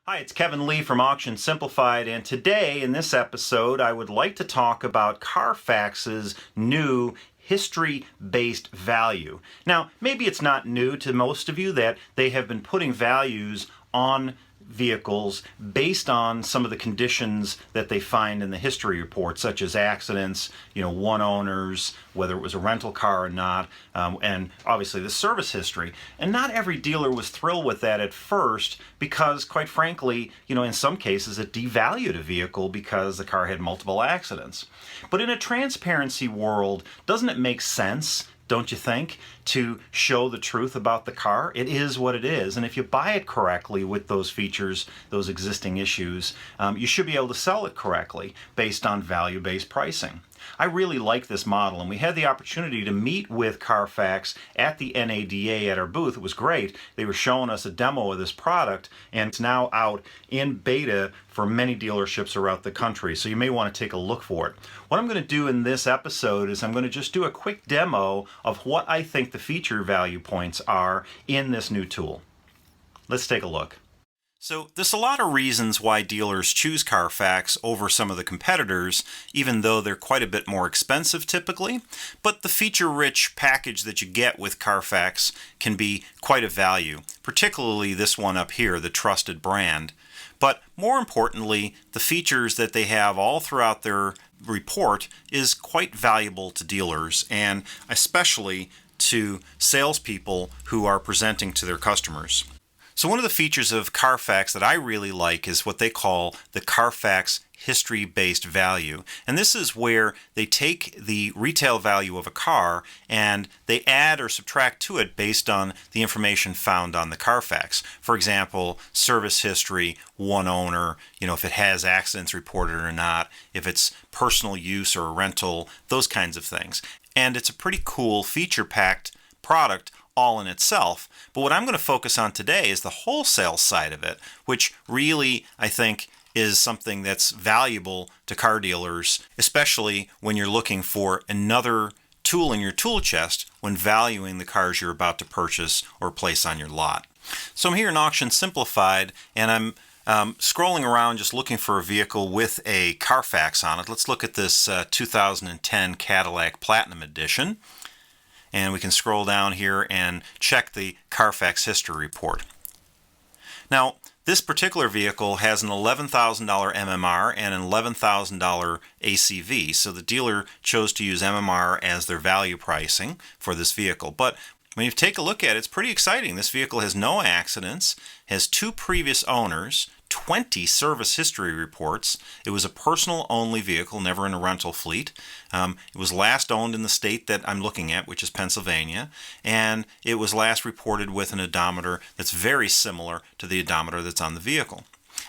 Hi, it's Kevin Lee from Auction Simplified, and today in this episode I would like to talk about Carfax's new history-based value. Now, maybe it's not new to most of you that they have been putting values on vehicles based on some of the conditions that they find in the history report, such as accidents, one owners, whether it was a rental car or not, and obviously the service history. And not every dealer was thrilled with that at first because, quite frankly, in some cases it devalued a vehicle because the car had multiple accidents. But in a transparency world, doesn't it make sense, don't you think, to show the truth about the car? It is what it is, and if you buy it correctly with those features, those existing issues, you should be able to sell it correctly based on value-based pricing. I really like this model, and we had the opportunity to meet with Carfax at the NADA at our booth. It was great. They were showing us a demo of this product, and it's now out in beta for many dealerships around the country, so you may want to take a look for it. What I'm going to do in this episode is I'm going to just do a quick demo of what I think the feature value points are in this new tool. Let's take a look. So there's a lot of reasons why dealers choose Carfax over some of the competitors, even though they're quite a bit more expensive typically. But the feature-rich package that you get with Carfax can be quite a value, particularly this one up here, the trusted brand. But more importantly, the features that they have all throughout their report is quite valuable to dealers, and especially to salespeople who are presenting to their customers. So one of the features of Carfax that I really like is what they call the Carfax history-based value. And this is where they take the retail value of a car and they add or subtract to it based on the information found on the Carfax. For example, service history, one owner, if it has accidents reported or not, if it's personal use or a rental, those kinds of things. And it's a pretty cool feature-packed product all in itself. But what I'm going to focus on today is the wholesale side of it, which really, I think, is something that's valuable to car dealers, especially when you're looking for another tool in your tool chest when valuing the cars you're about to purchase or place on your lot. So I'm here in Auction Simplified, and I'm scrolling around just looking for a vehicle with a Carfax on it. Let's look at this 2010 Cadillac Platinum Edition. And we can scroll down here and check the Carfax history report. Now, this particular vehicle has an $11,000 MMR and an $11,000 ACV, so the dealer chose to use MMR as their value pricing for this vehicle. But when you take a look at it, it's pretty exciting. This vehicle has no accidents, has 2 previous owners, 20 service history reports. It was a personal only vehicle, never in a rental fleet. It was last owned in the state that I'm looking at, which is Pennsylvania, and it was last reported with an odometer that's very similar to the odometer that's on the vehicle.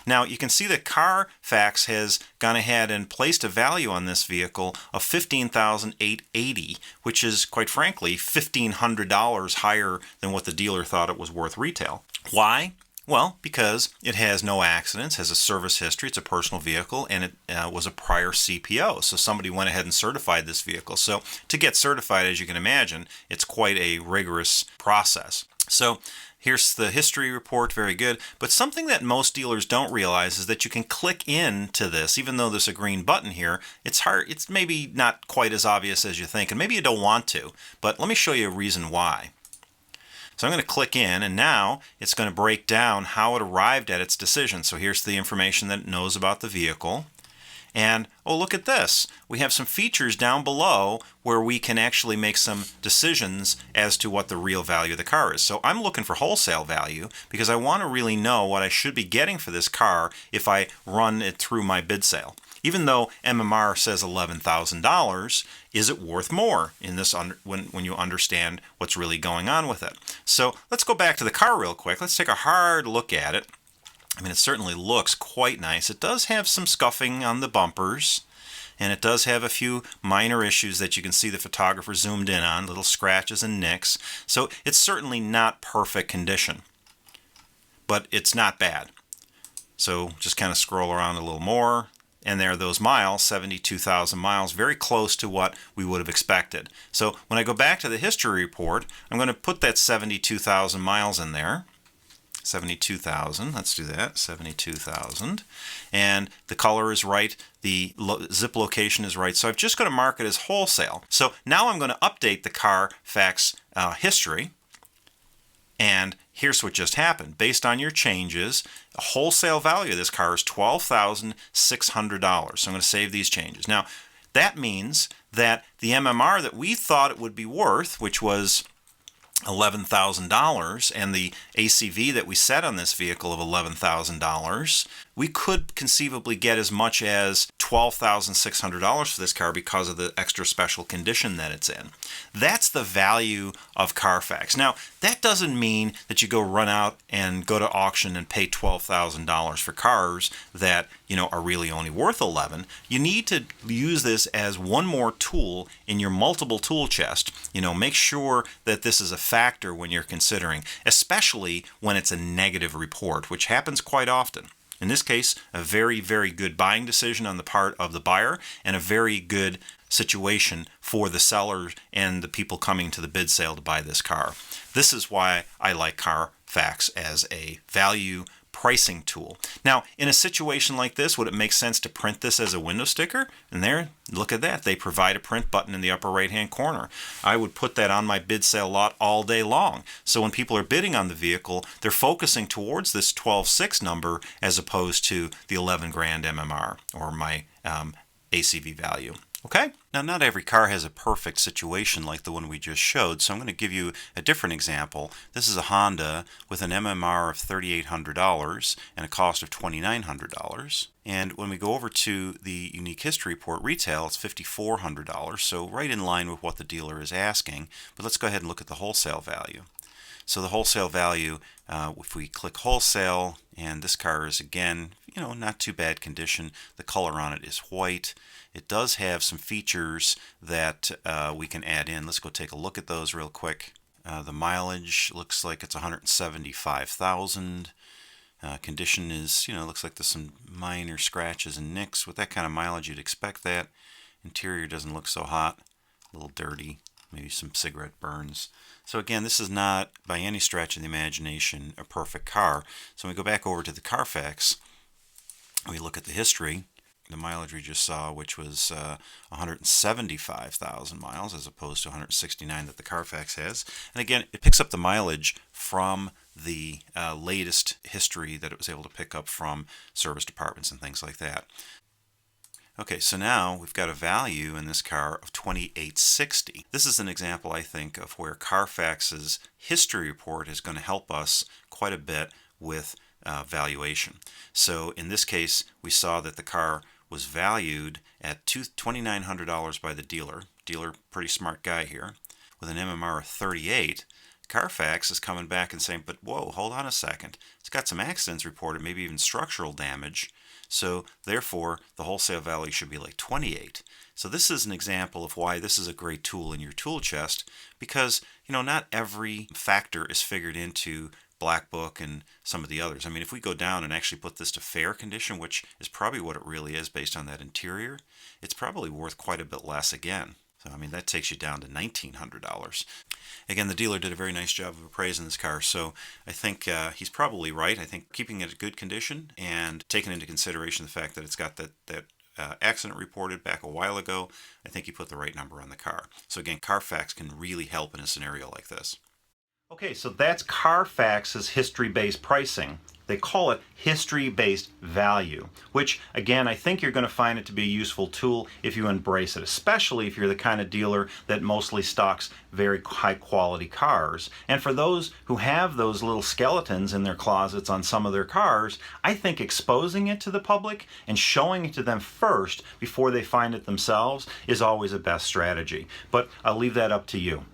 Now you can see that Carfax has gone ahead and placed a value on this vehicle of $15,880, which is, quite frankly, $1,500 higher than what the dealer thought it was worth retail. Why? Well, because it has no accidents, has a service history, it's a personal vehicle, and it was a prior CPO. So somebody went ahead and certified this vehicle. So to get certified, as you can imagine, it's quite a rigorous process. So here's the history report, very good. But something that most dealers don't realize is that you can click into this, even though there's a green button here. It's hard, it's maybe not quite as obvious as you think, and maybe you don't want to, but let me show you a reason why. So I'm going to click in, and now it's going to break down how it arrived at its decision. So here's the information that it knows about the vehicle. And, oh, look at this. We have some features down below where we can actually make some decisions as to what the real value of the car is. So I'm looking for wholesale value because I want to really know what I should be getting for this car if I run it through my bid sale. Even though MMR says $11,000, is it worth more in this when you understand what's really going on with it? So let's go back to the car real quick. Let's take a hard look at it. I mean, it certainly looks quite nice. It does have some scuffing on the bumpers, and it does have a few minor issues that you can see the photographer zoomed in on, little scratches and nicks. So it's certainly not perfect condition, but it's not bad. So just kind of scroll around a little more. And there are those miles, 72,000 miles, very close to what we would have expected. So when I go back to the history report, I'm going to put that 72,000 miles in there. 72,000. Let's do that. 72,000. And the color is right. The zip location is right. So I'm just going to mark it as wholesale. So now I'm going to update the Carfax history. And here's what just happened. Based on your changes, the wholesale value of this car is $12,600. So I'm going to save these changes. Now, that means that the MMR that we thought it would be worth, which was $11,000, and the ACV that we set on this vehicle of $11,000, we could conceivably get as much as $12,600 for this car because of the extra special condition that it's in. That's the value of Carfax. Now, that doesn't mean that you go run out and go to auction and pay $12,000 for cars that, are really only worth $11,000. You need to use this as one more tool in your multiple tool chest. Make sure that this is a factor when you're considering, especially when it's a negative report, which happens quite often. In this case, a very, very good buying decision on the part of the buyer and a very good situation for the seller and the people coming to the bid sale to buy this car. This is why I like Carfax as a value pricing tool. Now, in a situation like this, would it make sense to print this as a window sticker? And there, look at that. They provide a print button in the upper right-hand corner. I would put that on my bid sale lot all day long. So when people are bidding on the vehicle, they're focusing towards this 12.6 number as opposed to the 11 grand MMR or my ACV value. Okay? Now, not every car has a perfect situation like the one we just showed, so I'm going to give you a different example. This is a Honda with an MMR of $3,800 and a cost of $2,900. And when we go over to the unique history report retail, it's $5,400, so right in line with what the dealer is asking. But let's go ahead and look at the wholesale value. So the wholesale value, if we click wholesale, and this car is again, not too bad condition. The color on it is white. It does have some features that we can add in. Let's go take a look at those real quick. The mileage looks like it's 175,000. Condition is, looks like there's some minor scratches and nicks. With that kind of mileage, you'd expect that. Interior doesn't look so hot. A little dirty. Maybe some cigarette burns. So again, this is not by any stretch of the imagination a perfect car. So when we go back over to the Carfax, we look at the history, the mileage we just saw, which was 175,000 miles as opposed to 169 that the Carfax has. And again, it picks up the mileage from the latest history that it was able to pick up from service departments and things like that. Okay, so now we've got a value in this car of $2,860. This is an example, I think, of where Carfax's history report is going to help us quite a bit with valuation. So in this case, we saw that the car was valued at $2,900 by the dealer. Dealer, pretty smart guy here, with an MMR of 38. Carfax is coming back and saying, but whoa, hold on a second. It's got some accidents reported, maybe even structural damage. So therefore, the wholesale value should be like 28. So this is an example of why this is a great tool in your tool chest, because not every factor is figured into Black Book and some of the others. I mean, if we go down and actually put this to fair condition, which is probably what it really is based on that interior, it's probably worth quite a bit less again. So, I mean, that takes you down to $1,900. Again, the dealer did a very nice job of appraising this car, so I think he's probably right. I think keeping it in good condition and taking into consideration the fact that it's got that accident reported back a while ago, I think he put the right number on the car. So again, Carfax can really help in a scenario like this. Okay, so that's Carfax's history-based pricing. They call it history-based value, which, again, I think you're going to find it to be a useful tool if you embrace it, especially if you're the kind of dealer that mostly stocks very high-quality cars. And for those who have those little skeletons in their closets on some of their cars, I think exposing it to the public and showing it to them first before they find it themselves is always a best strategy. But I'll leave that up to you.